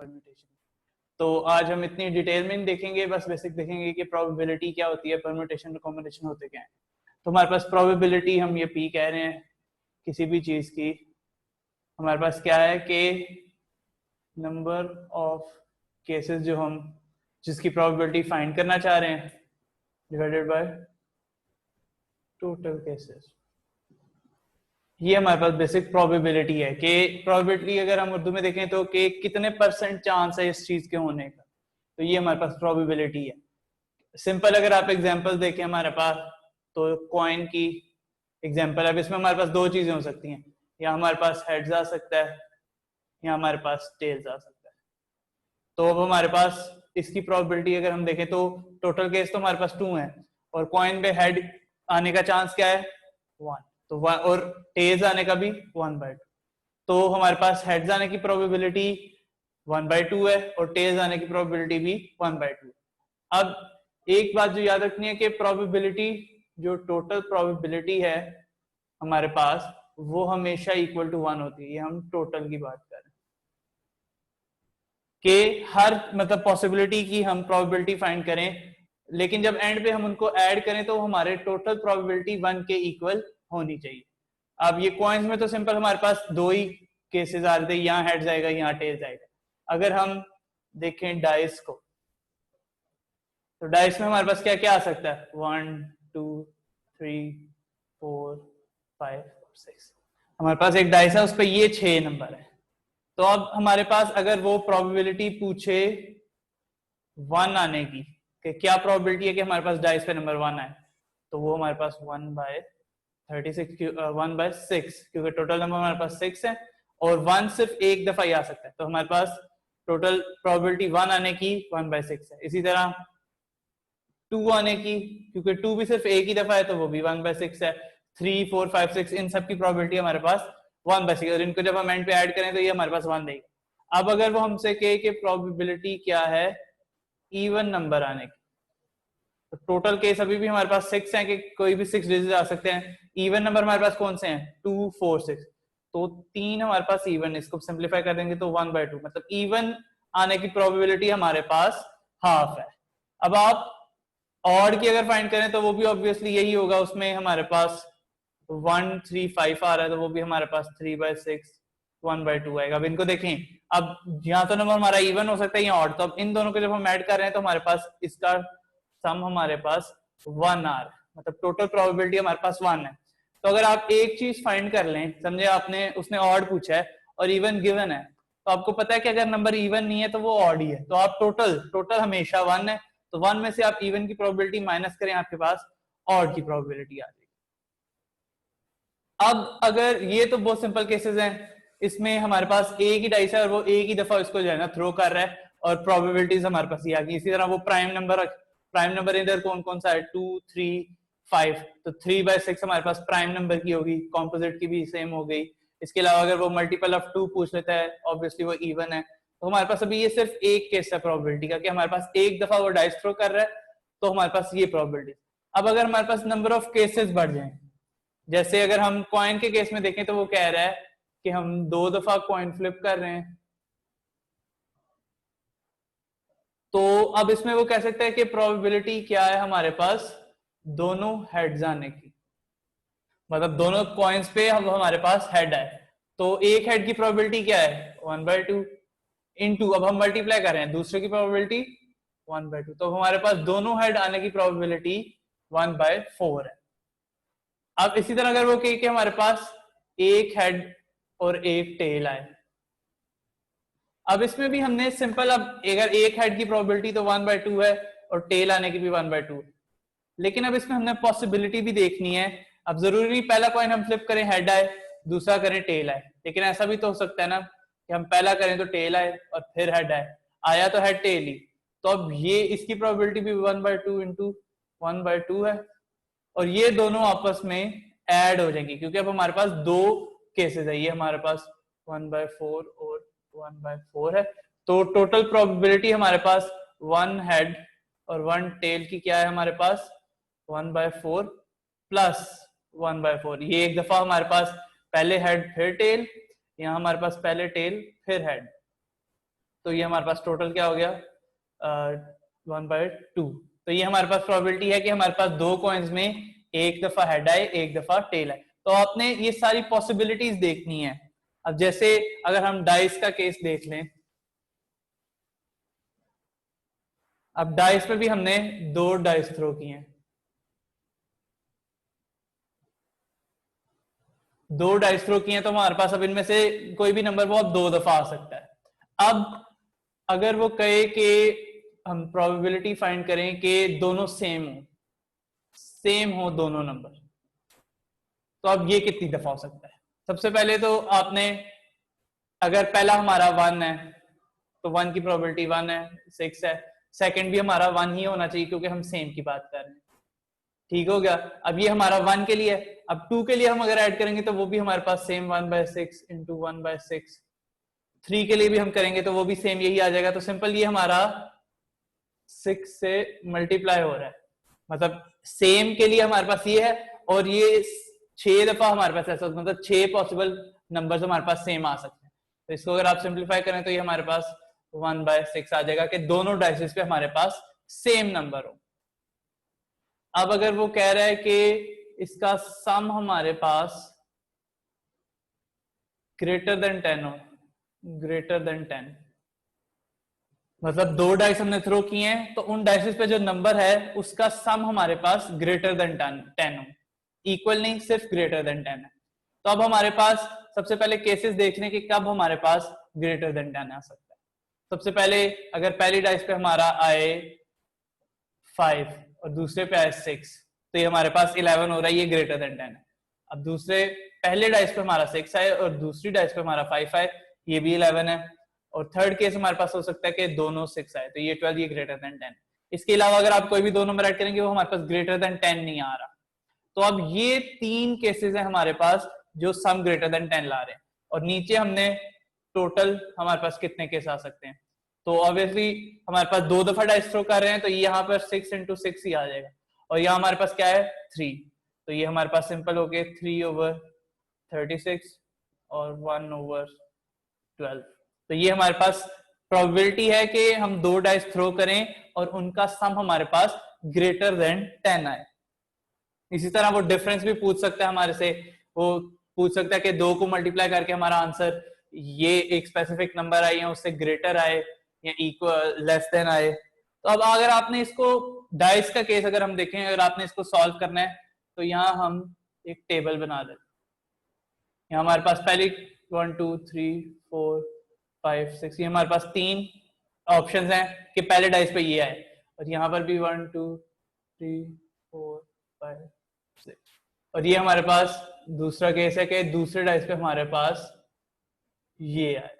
Permutation. तो आज हम इतनी डिटेल में नहीं देखेंगे, बस बेसिक देखेंगे कि प्रोबेबिलिटी क्या होती है, परम्यूटेशन कॉम्बिनेशन होते क्या है। तो हमारे पास प्रोबेबिलिटी, हम ये पी कह रहे हैं किसी भी चीज की, हमारे पास क्या है कि नंबर ऑफ केसेस जो हम जिसकी प्रोबेबिलिटी फाइंड करना चाह रहे हैं डिवाइडेड बाय टोटल केसेस। ये हमारे पास बेसिक प्रोबेबिलिटी है कि प्रोबेबिलिटी अगर हम उर्दू में देखें तो कि कितने परसेंट चांस है इस चीज के होने का, तो ये हमारे पास प्रोबेबिलिटी है। सिंपल अगर आप एग्जांपल देखें हमारे पास, तो कॉइन की एग्जांपल है, इसमें हमारे पास दो चीजें हो सकती हैं, या हमारे पास हेड्स आ सकता है या हमारे पास टेल्स आ सकता है। तो अब हमारे पास इसकी प्रोबेबिलिटी अगर हम देखें तो टोटल केस तो हमारे पास 2 है और कॉइन पे हेड आने का चांस क्या है 1, तो और टेल्स आने का भी 1/2। तो हमारे पास हेड्स आने की प्रोबेबिलिटी 1/2 है और टेल्स आने की प्रोबेबिलिटी भी 1/2। अब एक बात जो याद रखनी है कि प्रोबेबिलिटी, जो टोटल प्रोबेबिलिटी है हमारे पास, वो हमेशा इक्वल टू 1 होती है। ये हम टोटल की बात कर रहे हैं कि हर मतलब पॉसिबिलिटी की हम प्रोबेबिलिटी फाइंड करें, लेकिन जब एंड पे हम उनको ऐड करें तो हमारे टोटल प्रोबेबिलिटी 1 के इक्वल होनी चाहिए। अब ये कॉइन्स में तो सिंपल हमारे पास 2 ही केसेस आ रहे थे, यहाँ हेड्स आएगा यहाँ टेल्स आएगा। अगर हम देखें डाइस को, तो डाइस में हमारे पास क्या क्या आ सकता है 1 2 3 4 5 6। हमारे पास एक डाइस है, उस पर ये 6 नंबर है। तो अब हमारे पास अगर वो प्रोबेबिलिटी पूछे 1 आने की, कि क्या प्रोबेबिलिटी है कि हमारे पास डाइस पे नंबर 1 आए, तो वो हमारे पास 1/36, क्योंकि टोटल नंबर हमारे पास 6 है और 1 सिर्फ एक दफा ही आ सकता है, तो हमारे पास टोटल प्रोबेबिलिटी 1 आने की 1/6 है। इसी तरह 2 आने की, क्योंकि 2 भी सिर्फ एक ही दफा है तो वो भी 1/6 है। 3 4 5 6 इन सब की प्रोबेबिलिटी हमारे पास 1/6, और इनको जब हम एंड पे ऐड करें तो ये हमारे पास 1 देगा। अब अगर वो हमसे कहे कि प्रोबेबिलिटी क्या है इवन नंबर आने की, तो टोटल केस अभी भी हमारे पास 6 है कि कोई भी 6 डिजिट आ सकते हैं। इवन नंबर हमारे पास कौन से हैं 2 4 6, तो 3 हमारे पास इवन, इसको सिंप्लीफाई कर देंगे तो 1/2, मतलब इवन आने की प्रोबेबिलिटी हमारे पास हाफ है। अब आप ऑड की अगर फाइंड करें तो वो भी ऑब्वियसली यही होगा, उसमें हमारे पास 1 3 5 आ रहा है, तो वो भी हमारे पास 3/6 1/2 आएगा। अब इनको देखें, अब यहाँ तो नंबर हमारा इवन हो सकता है या ऑड, तो अब इन दोनों को जब हम ऐड कर रहे हैं तो हमारे पास इसका सम हमारे पास 1 आ रहा है, मतलब टोटल प्रोबेबिलिटी हमारे पास 1 है। तो अगर आप एक चीज फाइंड कर लें, समझे आपने उसने ऑड पूछा है और इवन गिवन है, तो आपको पता है कि अगर नंबर इवन नहीं है तो वो ऑड ही है, तो आप टोटल हमेशा 1 है, तो 1 में से आप इवन की प्रोबेबिलिटी माइनस करें, आपके पास ऑड की प्रोबेबिलिटी आ जाएगी। अब अगर ये तो बहुत सिंपल केसेस हैं, इसमें हमारे पास एक ही डाइस है और वो एक ही दफा इसको जो है ना थ्रो कर रहा है और प्रोबेबिलिटीज हमारे पास ये आ गई। इसी तरह वो प्राइम नंबर इधर कौन कौन सा है 2 3 5, तो 3/6 हमारे पास प्राइम नंबर की होगी, कॉम्पोजिट की भी सेम हो गई। इसके अलावा अगर वो मल्टीपल ऑफ 2 पूछ लेता है, ऑब्वियसली वो इवन है। तो हमारे पास अभी ये सिर्फ एक केस है प्रोबेबिलिटी का कि हमारे पास एक दफा वो डाइस थ्रो कर रहा है, तो हमारे पास ये प्रोबेबिलिटी। अब अगर हमारे पास नंबर ऑफ केसेस बढ़ जाए, जैसे अगर हम कॉइन के केस में देखें तो वो कह रहा है कि हम 2 दफा कॉइन फ्लिप कर रहे हैं, तो अब इसमें वो कह सकते हैं कि प्रोबेबिलिटी क्या है हमारे पास दोनों हेड्स आने की, मतलब दोनों कॉइन्स पे हमारे पास हेड है, तो एक हेड की प्रोबेबिलिटी क्या है 1/2 इनटू, अब हम मल्टीप्लाई कर रहे हैं दूसरे की प्रोबेबिलिटी 1/2, तो हमारे पास दोनों हेड आने की प्रोबेबिलिटी 1/4 है। अब इसी तरह अगर वो कहे कि हमारे पास एक हेड और एक टेल आए, अब इसमें भी हमने सिंपल, अब अगर एक हेड की प्रोबेबिलिटी तो 1/2 है और टेल आने की भी 1/2, लेकिन अब इसमें हमने पॉसिबिलिटी भी देखनी है। अब जरूरी नहीं पहला कॉइन हम फ्लिप करें हेड आए, दूसरा करें टेल आए, लेकिन ऐसा भी तो हो सकता है ना कि हम पहला करें तो टेल आए और फिर हेड आए, आया तो हेड टेल ही, तो अब ये इसकी प्रोबेबिलिटी भी 1/2 इंटू 1/2 है, और ये दोनों आपस में ऐड हो जाएंगी, क्योंकि अब हमारे पास 2 केसेस है, ये हमारे पास 1/4 और 1/4 है, तो टोटल प्रोबेबिलिटी हमारे पास 1 हेड और 1 टेल की क्या है हमारे पास 1/4 प्लस 1/4। ये एक दफा हमारे पास पहले हेड फिर टेल, यहाँ हमारे पास पहले टेल फिर हेड, तो ये हमारे पास टोटल क्या हो गया 1/2। तो ये हमारे पास प्रोबेबिलिटी है कि हमारे पास दो कॉइन्स में एक दफा हेड आए एक दफा टेल आए। तो आपने ये सारी पॉसिबिलिटीज देखनी है। अब जैसे अगर हम डाइस का केस देख लें, अब डाइस पे भी हमने दो डाइस थ्रो किए हैं, दो डाइस थ्रो किए हैं, तो हमारे पास अब इनमें से कोई भी नंबर वो अब दो दफा आ सकता है। अब अगर वो कहे कि हम प्रोबेबिलिटी फाइंड करें कि दोनों सेम हो दोनों नंबर, तो अब ये कितनी दफा हो सकता है? सबसे पहले तो आपने, अगर पहला हमारा 1 है तो 1 की प्रोबेबिलिटी 1 है, 6 है। सेकंड भी हमारा 1 ही होना चाहिए क्योंकि हम सेम की बात कर रहे हैं। ठीक हो गया। अब ये हमारा 1 के लिए, अब 2 के लिए हम अगर ऐड करेंगे तो वो भी हमारे पास सेम 1/6 इंटू 1/6। 3 के लिए भी हम करेंगे तो वो भी सेम यही आ जाएगा। तो सिंपल ये हमारा 6 से मल्टीप्लाई हो रहा है, मतलब सेम के लिए हमारे पास ये है, और ये 6 दफा हमारे पास ऐसा, मतलब 6 पॉसिबल नंबर्स हमारे पास सेम आ सकते हैं। तो इसको अगर आप सिंप्लीफाई करें तो ये हमारे पास 1/6 आ जाएगा कि दोनों डाइसेस पे हमारे पास सेम नंबर हो। अब अगर वो कह रहा है कि इसका सम हमारे पास ग्रेटर देन 10 हो, ग्रेटर देन 10, मतलब दो डाइस हमने थ्रो किए हैं तो उन डाइसेस पे जो नंबर है उसका सम हमारे पास ग्रेटर देन 10 हो, इक्वल नहीं, सिर्फ ग्रेटर देन 10 है। तो अब हमारे पास सबसे पहले केसेस देखने के कब हमारे पास ग्रेटर देन 10 आ सकता है। सबसे पहले अगर पहली डाइस पे हमारा आए 5 और दूसरे पे आए 6, तो ये हमारे पास 11 हो रहा है, ये ग्रेटर देन 10 है। अब दूसरे पहले डाइस पे हमारा 6 आए और दूसरी डाइस पे हमारा 5 आए, ये भी 11 है। और थर्ड केस हमारे पास हो सकता है कि दोनों 6 आए, तो ये 12, ये ग्रेटर देन 10। इसके अलावा अगर आप कोई भी दो नंबर ऐड करेंगे वो हमारे पास ग्रेटर देन 10 नहीं आ रहा। तो अब ये 3 केसेस है हमारे पास जो सम ग्रेटर देन 10 ला रहे हैं। और नीचे हमने टोटल हमारे पास कितने केस आ सकते हैं, तो ऑब्वियसली हमारे पास दो दफा डाइस थ्रो कर रहे हैं तो ये यहाँ पर 6 इंटू 6 ही आ जाएगा। और यहाँ हमारे पास क्या है 3, तो ये हमारे पास सिंपल हो गया 3/36 और 1/12। तो ये हमारे पास प्रोबेबिलिटी है कि हम दो डाइस थ्रो करें और उनका सम हमारे पास ग्रेटर देन 10 आए। इसी तरह वो डिफरेंस भी पूछ सकता है हमारे से, वो पूछ सकता है कि 2 को मल्टीप्लाई करके हमारा आंसर ये एक स्पेसिफिक नंबर आए या उससे ग्रेटर आए या इक्वल लेस देन आए। तो अब अगर आपने इसको डाइस का केस अगर हम देखें, अगर आपने इसको सॉल्व करना है तो यहाँ हम एक टेबल बना दें। यहाँ हमारे पास पहली 1 2 3 4 5 6, ये हमारे पास 3 ऑप्शंस हैं कि पहले डाइस पे ये आए, और यहाँ पर भी 1 2 3 4 5 6, और ये हमारे पास दूसरा केस है कि दूसरे डाइस पे हमारे पास ये आए।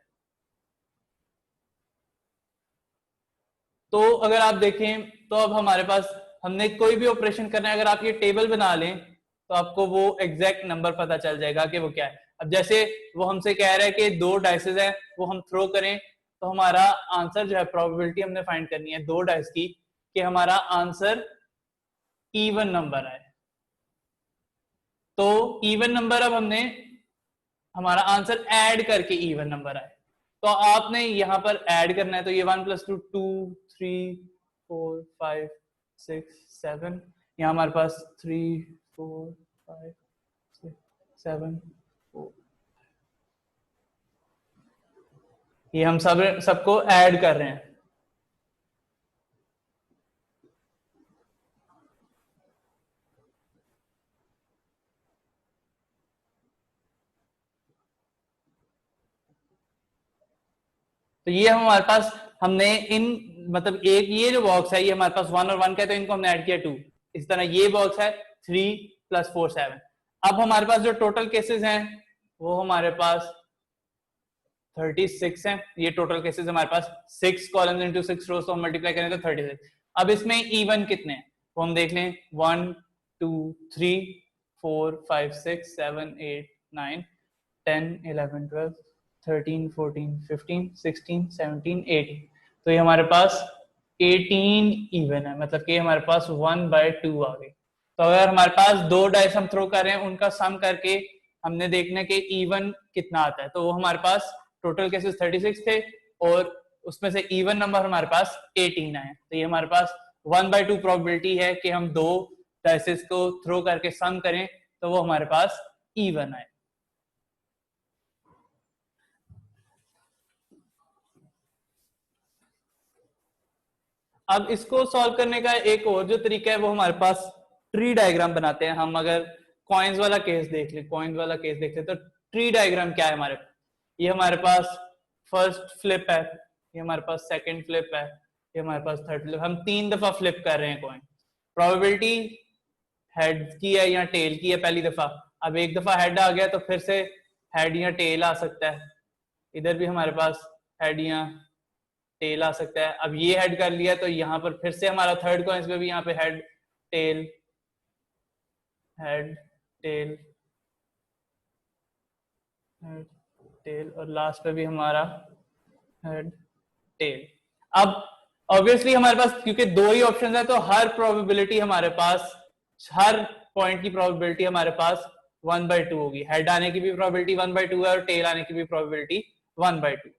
तो अगर आप देखें तो अब हमारे पास हमने कोई भी ऑपरेशन करना है, अगर आप ये टेबल बना लें तो आपको वो एग्जैक्ट नंबर पता चल जाएगा कि वो क्या है। अब जैसे वो हमसे कह रहा है कि दो डाइसेस हैं वो हम थ्रो करें, तो हमारा आंसर जो है प्रोबेबिलिटी हमने फाइंड करनी है दो डाइस की कि हमारा आंसर इवन नंबर आए। तो इवन नंबर अब हमने हमारा आंसर ऐड करके इवन नंबर आए, तो आपने यहां पर ऐड करना है। तो ये 1 + 2 2 3 4 5 6 7, यहाँ हमारे पास 3 4 5 6 7 4, ये हम सबको ऐड कर रहे हैं। तो ये हमारे पास हमने इन मतलब एक ये जो बॉक्स है ये हमारे पास 1 और 1 का है, तो इनको हमने ऐड किया 2। इस तरह ये बॉक्स है 3 + 4 7। अब हमारे पास जो टोटल केसेस हैं वो हमारे पास 36 हैं। ये टोटल केसेस हमारे पास 6 कॉलम्स इंटू 6 रोज, तो हम मल्टीप्लाई करें तो 36। अब इसमें इवन कितने हैं वो हम देख लें, 1 2 3 4 5 6 7 8 9 10 11 12 13 14 15 16 17 18। तो ये हमारे पास 18 इवन है, मतलब कि हमारे पास 1/2 आ गई। तो अगर हमारे पास दो डाइस हम थ्रो कर रहे हैं उनका सम करके हमने देखना कि इवन कितना आता है, तो वो हमारे पास टोटल केसेस 36 थे और उसमें से इवन नंबर हमारे पास 18 आए, तो ये हमारे पास 1/2 प्रोबेबिलिटी है कि हम दो डाइसेस को थ्रो करके सम करें तो वो हमारे पास इवन आए। अब इसको सॉल्व करने का एक और जो तरीका है वो हमारे पास ट्री डायग्राम बनाते हैं हम। अगर कॉइन्स वाला केस देख ले, कॉइन्स वाला केस देख ले तो ट्री डायग्राम क्या है हमारे पास, ये हमारे पास फर्स्ट फ्लिप है, ये हमारे पास सेकंड फ्लिप है, ये हमारे पास थर्ड फ्लिप, हम 3 दफा फ्लिप कर रहे हैं कॉइन। प्रोबेबिलिटी हेड की है या टेल की है पहली दफा, अब एक दफा हेड आ गया तो फिर से हेड या टेल आ सकता है, इधर भी हमारे पास हेड या टेल आ सकता है। अब ये हेड कर लिया तो यहाँ पर फिर से हमारा थर्ड कॉइंस में भी यहाँ पे head tail head tell head tell और लास्ट पे भी हमारा हेड टेल। अब ऑब्वियसली हमारे पास क्योंकि दो ही ऑप्शन है तो हर प्रोबेबिलिटी हमारे पास, हर पॉइंट की प्रोबेबिलिटी हमारे पास 1/2 होगी। हेड आने की भी प्रोबेबिलिटी 1/2 है और टेल आने की भी प्रोबेबिलिटी 1/2।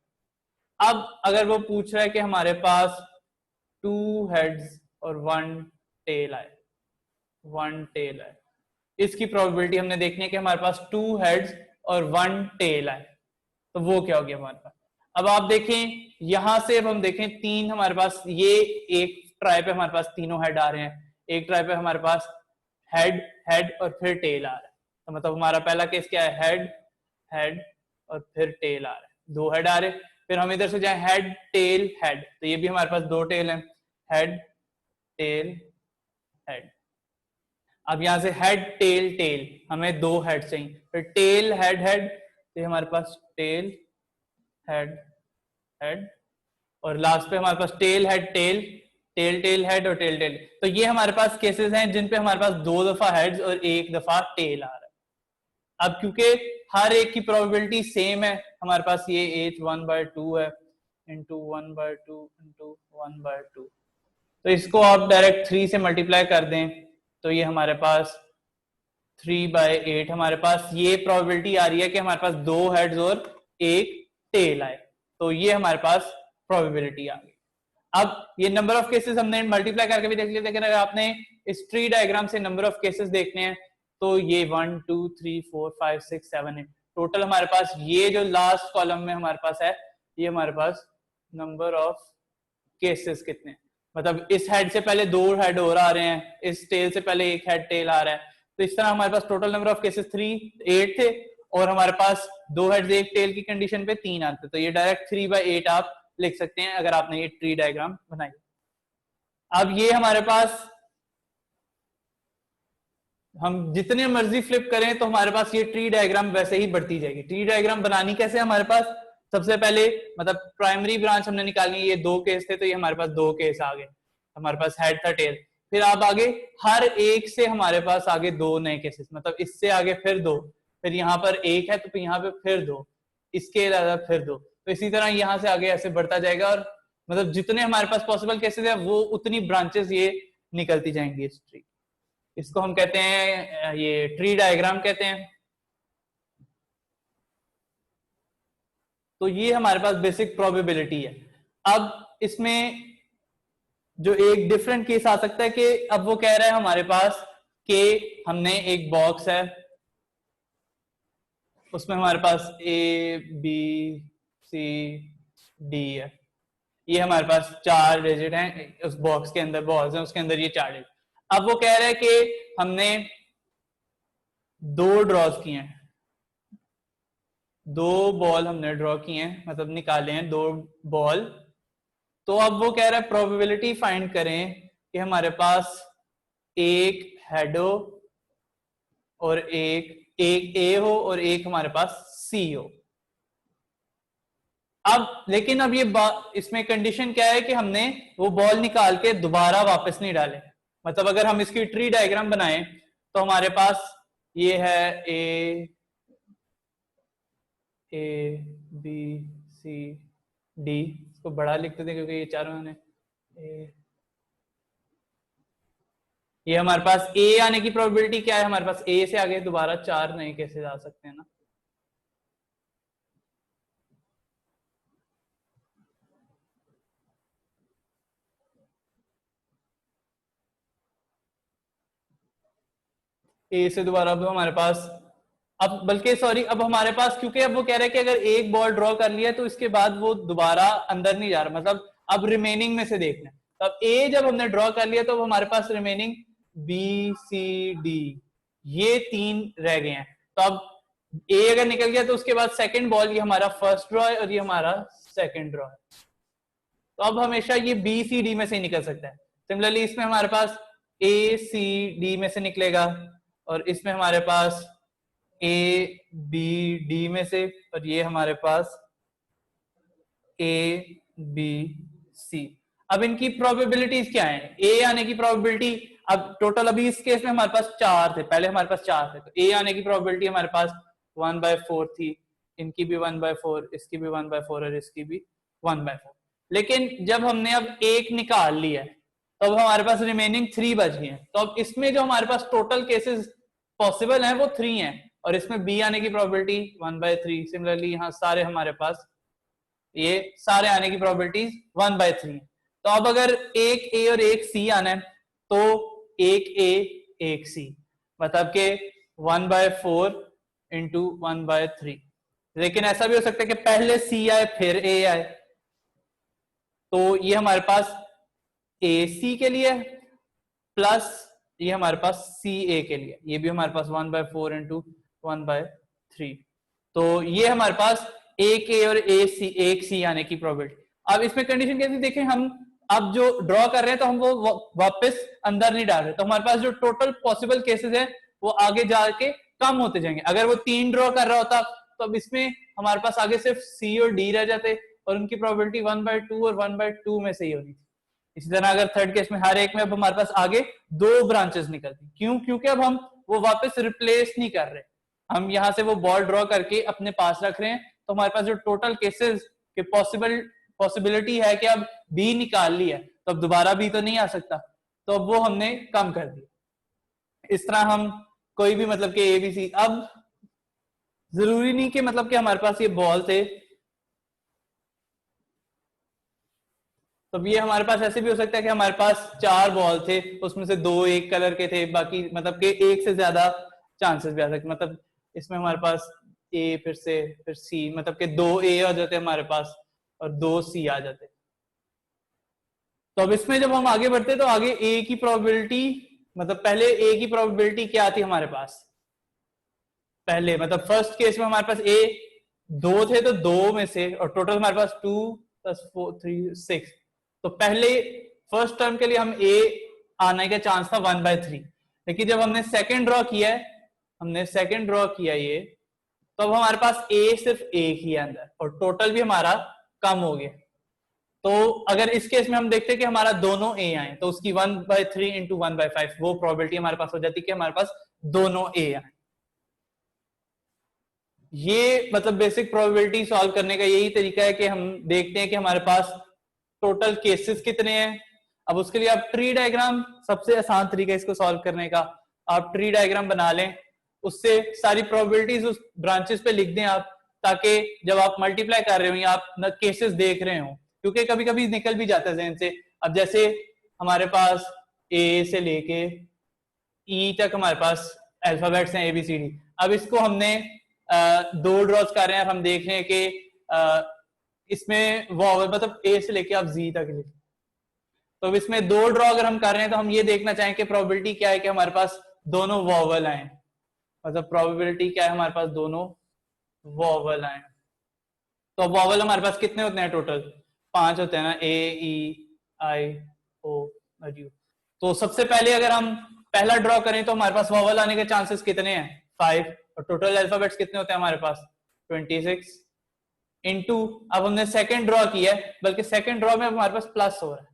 अब अगर वो पूछ रहा है कि हमारे पास 2 हेड्स और 1 टेल आए, 1 टेल आए, इसकी प्रोबेबिलिटी हमने देखनी है कि हमारे पास 2 हेड्स और 1 टेल आए, तो वो क्या हो गया हमारे पास। अब आप देखें यहां से, अब हम देखें 3 हमारे पास, ये एक ट्राई पे हमारे पास तीनों हेड आ रहे हैं, एक ट्राई पे हमारे पास हेड हेड और फिर टेल आ रहा है, तो मतलब हमारा पहला केस क्या है, हेड हेड और फिर टेल आ रहा है, 2 हेड आ रहे। फिर हम इधर से जाए हेड टेल हेड, तो ये भी हमारे पास 2 टेल है, हेड टेल हेड। अब यहां से हेड टेल टेल, हमें 2 हेड चाहिए, फिर टेल हेड हेड, तो हमारे पास टेल हेड हेड और लास्ट पे हमारे पास tail head tail tail tail head और टेल टेल। तो ये हमारे पास केसेस हैं जिन पे हमारे पास 2 दफा हेड्स और 1 दफा टेल आ रहा है। अब क्योंकि हर एक की प्रोबेबिलिटी सेम है, हमारे पास ये h 1/2 है इंटू 1/2 इंटू 1/2, तो इसको आप डायरेक्ट 3 से मल्टीप्लाई कर दें तो ये हमारे पास 3/8 हमारे पास ये प्रोबेबिलिटी आ रही है कि हमारे पास 2 हेड्स और 1 टेल आए, तो ये हमारे पास प्रोबेबिलिटी आ गई। अब ये नंबर ऑफ केसेस हमने मल्टीप्लाई करके भी देख लिया, लेकिन अगर आपने इस ट्री डायग्राम से नंबर ऑफ केसेस देखने हैं तो ये 1 2 3 4 5 6 7 8 टोटल हमारे पास, ये जो लास्ट कॉलम में हमारे पास है, ये हमारे पास नंबर ऑफ केसेस कितने हैं, मतलब इस हेड से पहले 2 हेड और आ रहे हैं, इस टेल से पहले 1 हेड टेल आ रहा है, तो इस तरह हमारे पास टोटल नंबर ऑफ केसेस 8 थे और हमारे पास 2 हेड्स 1 टेल की कंडीशन पे 3 आते, तो ये डायरेक्ट 3/8 आप लिख सकते हैं अगर आपने ये ट्री डायग्राम बनाई। अब ये हमारे पास हम जितने मर्जी फ्लिप करें तो हमारे पास ये ट्री डायग्राम वैसे ही बढ़ती जाएगी। ट्री डायग्राम बनानी कैसे, हमारे पास सबसे पहले मतलब प्राइमरी ब्रांच हमने निकालनी है, ये 2 केस थे तो ये हमारे पास 2 केस आ गए, हमारे पास हेड था टेल, फिर आप आगे हर एक से हमारे पास आगे 2 नए केसेस, मतलब इससे आगे फिर 2, फिर यहाँ पर 1 है तो यहाँ पे फिर 2, इसके अलावा फिर 2, तो इसी तरह यहाँ से आगे ऐसे बढ़ता जाएगा और मतलब जितने हमारे पास पॉसिबल केसेस है वो उतनी ब्रांचेस ये निकलती जाएंगी इस ट्री। इसको हम कहते हैं, ये ट्री डायग्राम कहते हैं। तो ये हमारे पास बेसिक प्रोबेबिलिटी है। अब इसमें जो एक डिफरेंट केस आ सकता है कि अब वो कह रहा है हमारे पास कि हमने एक बॉक्स है, उसमें हमारे पास ABCD है, ये हमारे पास 4 डिजिट हैं, उस बॉक्स के अंदर बॉल्स हैं, उसके अंदर ये 4 डिजिट। अब वो कह रहा है कि हमने 2 ड्रॉज किए हैं, 2 बॉल हमने ड्रॉ किए हैं, मतलब निकाले हैं 2 बॉल, तो अब वो कह रहा है प्रोबेबिलिटी फाइंड करें कि हमारे पास एक हेड हो और एक ए हो और एक हमारे पास सी हो। अब लेकिन अब ये इसमें कंडीशन क्या है कि हमने वो बॉल निकाल के दोबारा वापस नहीं डाले, मतलब अगर हम इसकी ट्री डायग्राम बनाएं तो हमारे पास ये है ए बी सी डी, इसको बड़ा लिखते थे क्योंकि ये चारों ने ये हमारे पास ए आने की प्रोबेबिलिटी क्या है, हमारे पास ए से आगे दोबारा 4 नए केसेस आ सकते हैं ना, ए से दोबारा अब हमारे पास अब बल्कि सॉरी अब हमारे पास क्योंकि अब वो कह रहे हैं कि अगर एक बॉल ड्रॉ कर लिया तो इसके बाद वो दोबारा अंदर नहीं जा रहा, मतलब अब रिमेनिंग में से देखना है। तो अब ए जब हमने ड्रॉ कर लिया तो हमारे पास रिमेनिंग बी सी डी ये 3 रह गए हैं। तो अब ए अगर निकल गया तो उसके बाद सेकंड बॉल ये हमारा फर्स्ट ड्रॉ है और ये हमारा सेकंड ड्रॉ है। तो अब हमेशा ये बी सी डी में से निकल सकता है। सिमिलरली इसमें हमारे पास ए सी डी में से निकलेगा और इसमें हमारे पास ए बी डी में से, और ये हमारे पास ए बी सी। अब इनकी प्रोबेबिलिटीज क्या है? ए आने की प्रोबेबिलिटी अब टोटल अभी इस केस में हमारे पास 4 थे, पहले हमारे पास 4 थे, तो ए आने की प्रोबेबिलिटी हमारे पास 1/4 थी, इनकी भी 1/4, इसकी भी 1/4 और इसकी भी 1/4। लेकिन जब हमने अब एक निकाल लिया है तो अब हमारे पास रिमेनिंग 3 बच गए हैं। तो अब इसमें जो हमारे पास टोटल केसेस पॉसिबल हैं वो 3 हैं और इसमें बी आने की प्रोबेबिलिटी 1/3। सिमिलरली यहाँ सारे हमारे पास ये सारे आने की प्रोबेबिलिटीज 1/3 है। तो अब अगर एक ए और एक सी आना है तो एक ए एक सी, मतलब के 1/4 इंटू 1/3। लेकिन ऐसा भी हो सकता है कि पहले सी आए फिर ए आए, तो ये हमारे पास ए सी के लिए प्लस ये हमारे पास सी ए के लिए, ये भी हमारे पास 1/4 इंटू 1/3। तो ये हमारे पास एक ए और एक सी आने की प्रोबेबिलिटी। अब इसमें कंडीशन कैसी देखें, हम अब जो ड्रॉ कर रहे हैं तो हम वो वापस अंदर नहीं डाल रहे, तो हमारे पास जो टोटल पॉसिबल केसेस है वो आगे जाके कम होते जाएंगे। अगर वो 3 ड्रॉ कर रहा होता तो अब इसमें हमारे पास आगे सिर्फ सी और डी रह जाते और उनकी प्रोबेबिलिटी 1/2 और 1/2 में से ही होनी थी। इसी तरह अगर थर्ड केस में हर एक में अब हमारे पास आगे 2 ब्रांचेस निकलती, क्यों? क्योंकि अब हम वो वापस रिप्लेस नहीं कर रहे, हम यहाँ से वो बॉल ड्रॉ करके अपने पास रख रहे हैं। तो हमारे पास जो टोटल केसेस के पॉसिबिलिटी है कि अब बी निकाल लिया तो अब दोबारा बी तो नहीं आ सकता, तो अब वो हमने कम कर दिया। इस तरह हम कोई भी मतलब कि एबीसी, अब जरूरी नहीं कि मतलब कि हमारे पास ये बॉल थे, तो ये हमारे पास ऐसे भी हो सकता है कि हमारे पास 4 बॉल थे, उसमें से 2 एक कलर के थे, बाकी मतलब कि एक से ज्यादा चांसेस भी आ सकते, मतलब इसमें हमारे पास ए फिर से फिर सी, मतलब कि 2 ए आ जाते हमारे पास और 2 सी आ जाते। तो अब इसमें जब हम आगे बढ़ते तो आगे ए की प्रोबेबिलिटी, मतलब पहले ए की प्रोबेबिलिटी क्या थी हमारे पास, पहले मतलब फर्स्ट केस में हमारे पास ए 2 थे तो 2 में से, और टोटल हमारे पास 2 + 4 3 6, तो पहले फर्स्ट टर्म के लिए हम ए आने का चांस था 1/3। लेकिन जब हमने सेकंड ड्रॉ किया है, हमने सेकंड ड्रॉ किया ये, तो अब हमारे पास ए सिर्फ एक ही है अंदर और टोटल भी हमारा कम हो गया। तो अगर इस केस में हम देखते हैं कि हमारा दोनों ए आए तो उसकी 1/3 इंटू 1/5 वो प्रोबेबिलिटी हमारे पास हो जाती है कि हमारे पास दोनों ए आए। ये मतलब बेसिक प्रोबेबिलिटी सॉल्व करने का यही तरीका है कि हम देखते हैं कि हमारे पास टोटल केसेस कितने हैं। अब उसके लिए आप ट्री डायग्राम, सबसे आसान तरीका इसको सॉल्व करने का, आप ट्री डायग्राम बना लें, उससे सारी प्रोबेबिलिटीज उस ब्रांचेस पे लिख दें आप, ताकि जब आप मल्टीप्लाई कर रहे हो या आप केसेस देख रहे हो, क्योंकि कभी कभी निकल भी जाता है जहन से। अब जैसे हमारे पास ए से लेके ई तक हमारे पास अल्फाबेट्स हैं ABCD। अब इसको हमने 2 ड्रॉज कर रहे हैं, हम देख रहे हैं कि इसमें वॉवल मतलब ए से लेके आप जी तक लिखें, तो अब इसमें 2 ड्रॉ अगर हम कर रहे हैं तो हम ये देखना चाहें कि प्रोबेबिलिटी क्या है कि हमारे पास दोनों वॉवल आए, मतलब प्रोबेबिलिटी क्या है हमारे पास दोनों वॉवल आए। तो वॉवल हमारे पास कितने होते हैं टोटल? 5 होते हैं ना, A-E-I-O-U। तो सबसे पहले अगर हम पहला ड्रॉ करें तो हमारे पास वॉवल आने के चांसेस कितने हैं? 5, और टोटल अल्फाबेट्स कितने होते हैं हमारे पास? 26 इनटू, अब हमने सेकंड ड्रॉ किया है, बल्कि सेकंड ड्रॉ में हमारे पास प्लस हो रहा है,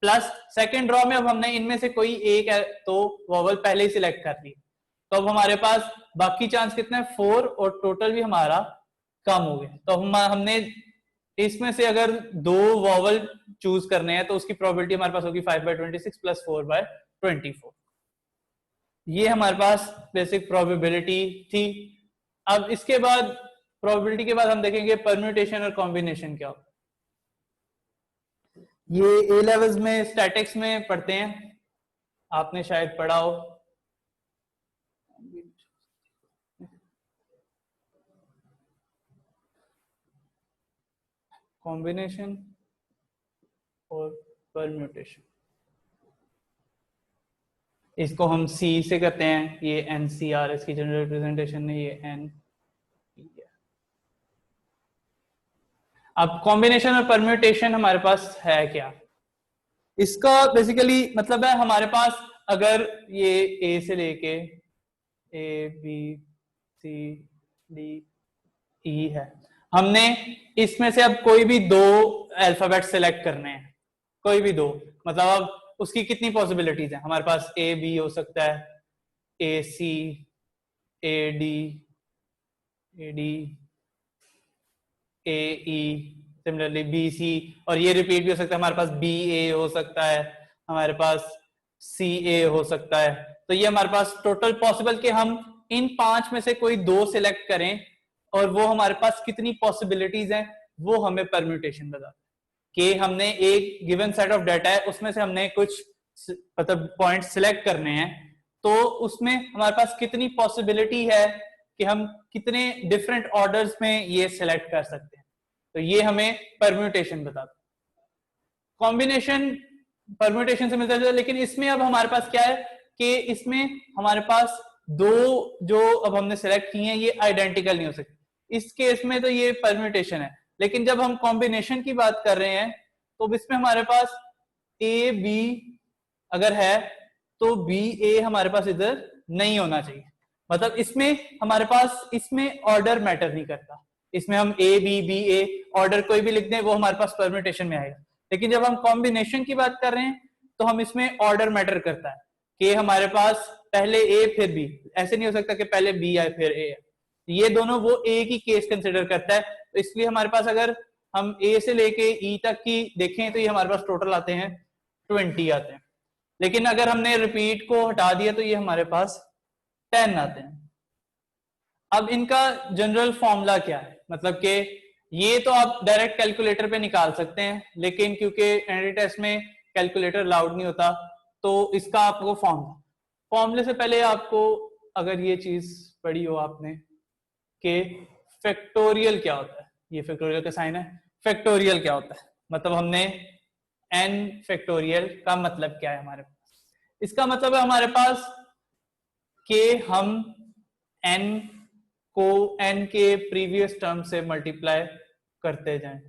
प्लस सेकंड ड्रॉ में अब हमने इनमें से कोई एक है तो वॉवल पहले ही सिलेक्ट कर ली, तो अब हमारे पास बाकी चांस कितने हैं? 4, और टोटल भी हमारा कम हो गया। तो हमने इसमें से अगर 2 वॉवल चूज करने हैं तो उसकी प्रोबेबिलिटी हमारे पास होगी 5/26 + 4/24। ये हमारे पास बेसिक प्रोबेबिलिटी थी। अब इसके बाद प्रोबेबिलिटी के बाद हम देखेंगे परम्यूटेशन और कॉम्बिनेशन क्या होता है। ये A-levels में स्टैटिक्स में पढ़ते हैं, आपने शायद पढ़ा हो, कॉम्बिनेशन और परम्यूटेशन। इसको हम सी से करते हैं, ये NCR इसकी जनरल रिप्रेजेंटेशन है, ये N। अब कॉम्बिनेशन और परम्यूटेशन हमारे पास है क्या, इसका बेसिकली मतलब है हमारे पास अगर ये ए से लेके ABCDE है, हमने इसमें से अब कोई भी दो अल्फाबेट सिलेक्ट करने हैं, कोई भी दो, मतलब अब उसकी कितनी पॉसिबिलिटीज है, हमारे पास AB हो सकता है, AC, AD, AE, similarly BC, और ये रिपीट भी हो सकता है, हमारे पास BA हो सकता है, हमारे पास CA हो सकता है। तो ये हमारे पास टोटल पॉसिबल कि हम इन 5 में से कोई दो सिलेक्ट करें और वो हमारे पास कितनी पॉसिबिलिटीज हैं वो हमें परम्यूटेशन बताता है कि हमने एक गिवन सेट ऑफ डाटा है, उसमें से हमने कुछ मतलब पॉइंट सिलेक्ट करने हैं, तो उसमें हमारे पास कितनी पॉसिबिलिटी है कि हम कितने डिफरेंट ऑर्डर्स में ये सिलेक्ट कर सकते हैं, तो ये हमें परम्यूटेशन बताता है। कॉम्बिनेशन परम्यूटेशन से मिलता है, लेकिन इसमें अब हमारे पास क्या है कि इसमें हमारे पास दो जो अब हमने सिलेक्ट किए हैं ये आइडेंटिकल नहीं हो सकते, इस केस में तो ये परम्यूटेशन है। लेकिन जब हम कॉम्बिनेशन की बात कर रहे हैं तो इसमें हमारे पास AB अगर है तो BA हमारे पास इधर नहीं होना चाहिए, मतलब इसमें हमारे पास इसमें ऑर्डर मैटर नहीं करता, इसमें हम ABBA ऑर्डर कोई भी लिख दें वो हमारे पास परम्यूटेशन में आएगा। लेकिन जब हम कॉम्बिनेशन की बात कर रहे हैं तो हम इसमें ऑर्डर मैटर करता है कि हमारे पास पहले A फिर B, ऐसे नहीं हो सकता कि पहले B आए फिर A, ये दोनों वो एक ही केस कंसिडर करता है। तो इसलिए हमारे पास अगर हम A से लेके E तक की देखें तो ये हमारे पास टोटल आते हैं 20 आते हैं, लेकिन अगर हमने रिपीट को हटा दिया तो ये हमारे पास 10 आते हैं। अब इनका जनरल फॉर्मूला क्या है, मतलब कि ये तो आप डायरेक्ट कैलकुलेटर पे निकाल सकते हैं, लेकिन क्योंकि एनडी टेस्ट में कैलकुलेटर अलाउड नहीं होता तो इसका आपको फॉर्मूले से पहले आपको अगर ये चीज पढ़ी हो आपने कि फैक्टोरियल क्या होता है, ये फैक्टोरियल का साइन है, फैक्टोरियल क्या होता है, मतलब हमने n फैक्टोरियल का मतलब क्या है हमारे पास, इसका मतलब है हमारे पास कि हम n को n के प्रीवियस टर्म से मल्टीप्लाई करते जाएं,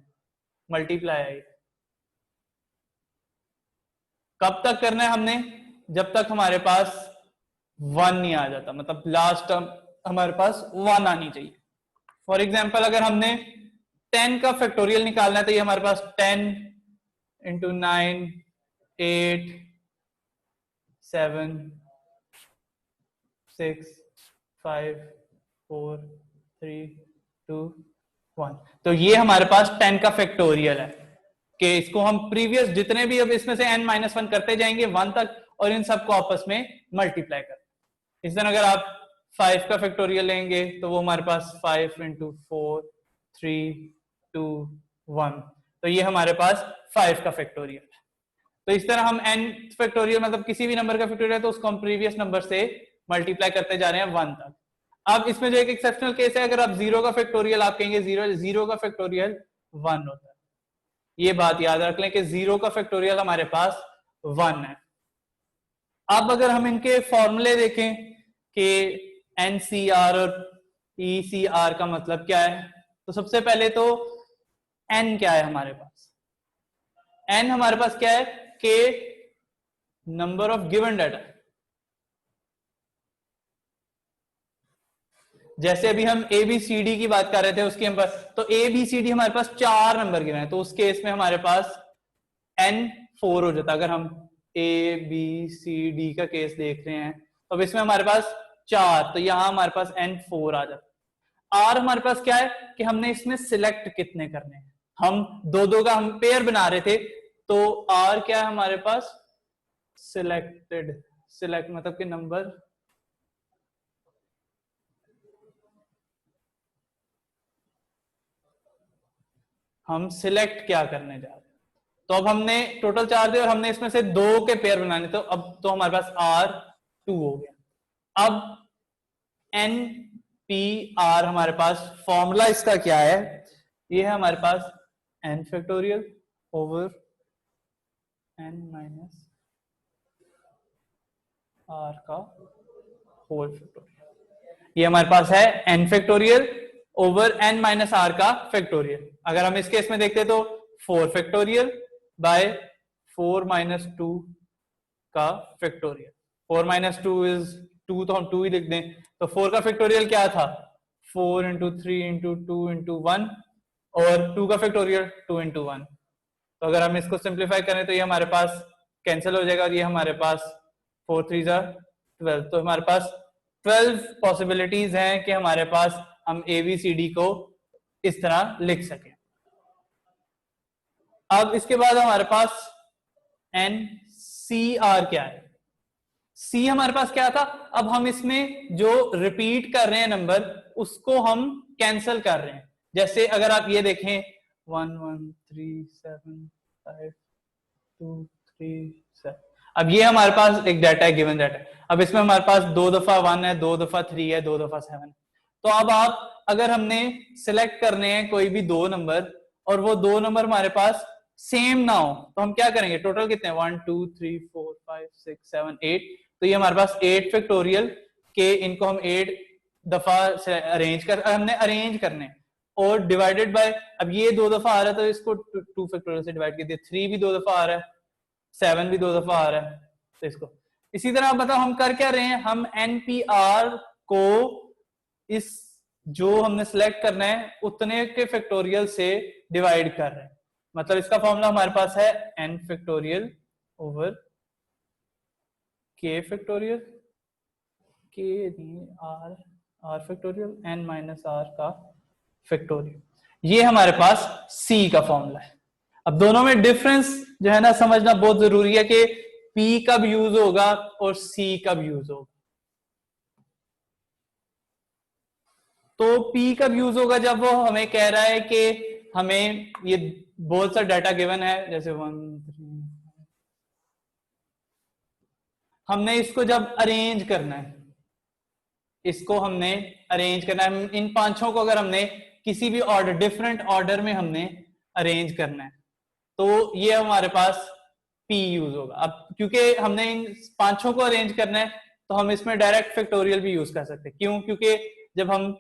मल्टीप्लाई कब तक करना है हमने, जब तक हमारे पास 1 नहीं आ जाता, मतलब लास्ट टर्म हमारे पास 1 आनी चाहिए। फॉर एग्जाम्पल अगर हमने 10 का फैक्टोरियल निकालना है तो ये हमारे पास 10 इंटू 9 8 7 6 5 4 3 2 1, तो ये हमारे पास 10 का फैक्टोरियल है कि इसको हम प्रीवियस जितने भी अब इसमें से n-1 करते जाएंगे 1 तक और इन सबको आपस में मल्टीप्लाई कर, इस तरह अगर आप 5 का फैक्टोरियल लेंगे तो वो हमारे पास 5 इंटू 4 3 2 1, तो ये हमारे पास 5 का फैक्टोरियल है। तो इस तरह हम n फैक्टोरियल मतलब किसी भी नंबर का फैक्टोरियल है तो उसको हम प्रीवियस नंबर से मल्टीप्लाई करते जा रहे हैं 1 तक। अब इसमें जो एक एक्सेप्शनल केस है, अगर आप 0 का फैक्टोरियल आप कहेंगे 0 का फैक्टोरियल 1 होता है, ये बात याद रख लें कि 0 का फैक्टोरियल हमारे पास 1 है। अब अगर हम इनके फॉर्मूले देखें कि NCR और ECR का मतलब क्या है, तो सबसे पहले तो n क्या है हमारे पास, n हमारे पास क्या है कि नंबर ऑफ गिवन डाटा, जैसे अभी हम ABCD की बात कर रहे थे उसके हम पास, तो ABCD हमारे पास 4 नंबर गिवन है, तो उस केस में हमारे पास n 4 हो जाता। अगर हम ABCD का केस देख रहे हैं तो अब इसमें हमारे पास 4, तो यहां हमारे पास n 4 आ जाता। R हमारे पास क्या है कि हमने इसमें सिलेक्ट कितने करने हैं, हम दो का हम पेयर बना रहे थे, तो R क्या है हमारे पास सिलेक्टेड, सिलेक्ट मतलब कि नंबर हम सिलेक्ट क्या करने जा रहे हैं, तो अब हमने टोटल 4 दिए और हमने इसमें से 2 के पेयर बनाने, तो अब तो हमारे पास R2 हो गया। अब NPR हमारे पास फॉर्मूला इसका क्या है, ये है हमारे पास n factorial over n minus r का होल फैक्टोरियल। ये हमारे पास है n factorial over n minus r का फैक्टोरियल। अगर हम इस केस में देखते तो 4 फैक्टोरियल बाय 4 माइनस 2 का फैक्टोरियल। 4 माइनस 2 इज 2, तो हम 2 ही लिख दें। तो 4 का फैक्टोरियल क्या था? 4 इंटू 3 इंटू 2 इंटू 1, और 2 का फैक्टोरियल 2 इंटू 1। तो अगर हम इसको सिंप्लीफाई करें तो ये हमारे पास कैंसिल हो जाएगा, और ये हमारे पास 4 3 12। तो हमारे पास 12 पॉसिबिलिटीज हैं कि हमारे पास हम ABCD को इस तरह लिख सकें। अब इसके बाद हमारे पास NCR क्या है? C हमारे पास क्या था? अब हम इसमें जो रिपीट कर रहे हैं नंबर उसको हम कैंसिल कर रहे हैं। जैसे अगर आप ये देखें 1 1 3 7 5 2 3 7, अब ये हमारे पास एक डाटा है, गिवन डाटा। अब इसमें हमारे पास 2 दफा 1 है, 2 दफा 3 है, 2 दफा 7 है। तो अब आप अगर हमने सिलेक्ट करने हैं कोई भी 2 नंबर और वो 2 नंबर हमारे पास सेम ना हो, तो हम क्या करेंगे? टोटल कितने? 1 2 3 4 5 6 7 8। तो ये हमारे पास 8 फैक्टोरियल के, इनको हम 8 दफा अरेंज कर, हमने अरेंज करने और डिवाइडेड बाय, अब ये 2 दफा आ रहा है तो इसको 2 फैक्टोरियल से डिवाइड कर दिया। 3 भी 2 दफा आ रहा है, 7 भी 2 दफा आ रहा है, तो इसको इसी तरह बताओ हम कर क्या रहे हैं? हम NPR को इस जो हमने सिलेक्ट करना है उतने के फैक्टोरियल से डिवाइड कर रहे हैं। मतलब इसका फॉर्मूला हमारे पास है n factorial over k factorial, k r factorial n minus r का फैक्टोरियल। ये हमारे पास C का फॉर्मूला है। अब दोनों में डिफरेंस जो है ना समझना बहुत जरूरी है कि P कब यूज होगा और C कब यूज होगा। तो P कब यूज होगा? जब वो हमें कह रहा है कि हमें ये बहुत सा डाटा गिवन है, जैसे 1 3, हमने इसको जब अरेंज करना है, इसको हमने अरेंज करना है, इन पांचों को अगर हमने किसी भी ऑर्डर, डिफरेंट ऑर्डर में हमने अरेंज करना है, तो ये हमारे पास P यूज होगा। अब क्योंकि हमने इन पांचों को अरेंज करना है तो हम इसमें डायरेक्ट फैक्टोरियल भी यूज कर सकते हैं। क्यों? क्योंकि जब हम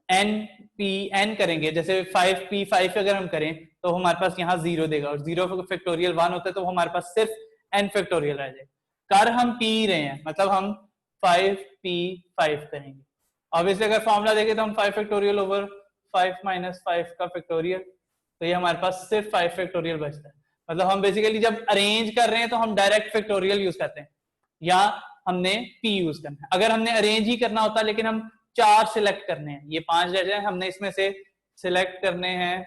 n करेंगे, जैसे 5p5 अगर हम करें तो हमारे पास यहाँ 0 देगा, और 0 फैक्टोरियल 1 होता है तो हमारे पास सिर्फ n फैक्टोरियल आ जाएगा। कर हम p रहे हैं, मतलब हम 5p5 करेंगे। ऑब्वियसली अगर फॉर्मूला देखें तो हम 5 फैक्टोरियल ओवर 5 माइनस 5 का फैक्टोरियल, तो ये हमारे पास सिर्फ 5 फैक्टोरियल बचता है। मतलब हम बेसिकली जब अरेंज कर रहे हैं तो हम डायरेक्ट फैक्टोरियल यूज करते हैं, या हमने p यूज करना है। अगर हमने अरेंज ही करना होता, लेकिन हम 4 सिलेक्ट करने हैं, ये 5 डाटा है, हमने इसमें से सिलेक्ट करने हैं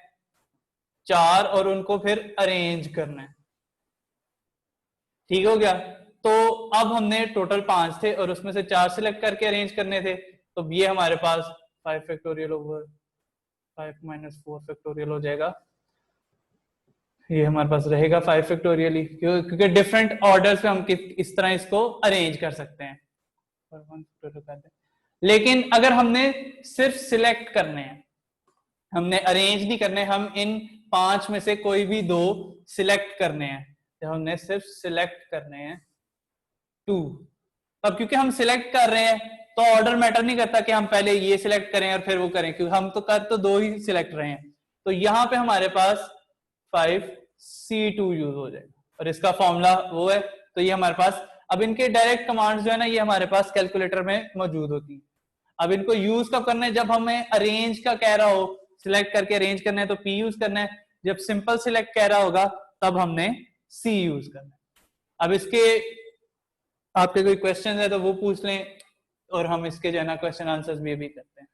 4 और उनको फिर अरेंज करना है। ठीक हो गया? तो अब हमने टोटल 5 थे और उसमें से 4 सिलेक्ट करके अरेंज करने थे, तो ये हमारे पास 5 फैक्टोरियल ओवर 5 माइनस 4 फैक्टोरियल हो जाएगा। ये हमारे पास रहेगा 5 फैक्टोरियल ही, क्योंकि डिफरेंट ऑर्डर्स में हम इस तरह इसको अरेंज कर सकते हैं। लेकिन अगर हमने सिर्फ सिलेक्ट करने हैं, हमने अरेंज नहीं करने, हम इन 5 में से कोई भी 2 सिलेक्ट करने हैं, तो हमने सिर्फ सिलेक्ट करने हैं 2। अब क्योंकि हम सिलेक्ट कर रहे हैं तो ऑर्डर मैटर नहीं करता कि हम पहले ये सिलेक्ट करें और फिर वो करें, क्योंकि हम तो कर तो 2 ही सिलेक्ट रहे हैं। तो यहाँ पे हमारे पास 5C2 यूज हो जाएगा, और इसका फॉर्मूला वो है। तो ये हमारे पास, अब इनके डायरेक्ट कमांड्स जो है ना, ये हमारे पास कैलकुलेटर में मौजूद होती है। अब इनको यूज कब करना है? जब हमें अरेंज का कह रहा हो, सिलेक्ट करके अरेंज करना है तो P यूज करना है। जब सिंपल सिलेक्ट कह रहा होगा तब हमने C यूज करना है। अब इसके आपके कोई क्वेश्चन है तो वो पूछ लें, और हम इसके जो है ना क्वेश्चन आंसर्स भी करते हैं।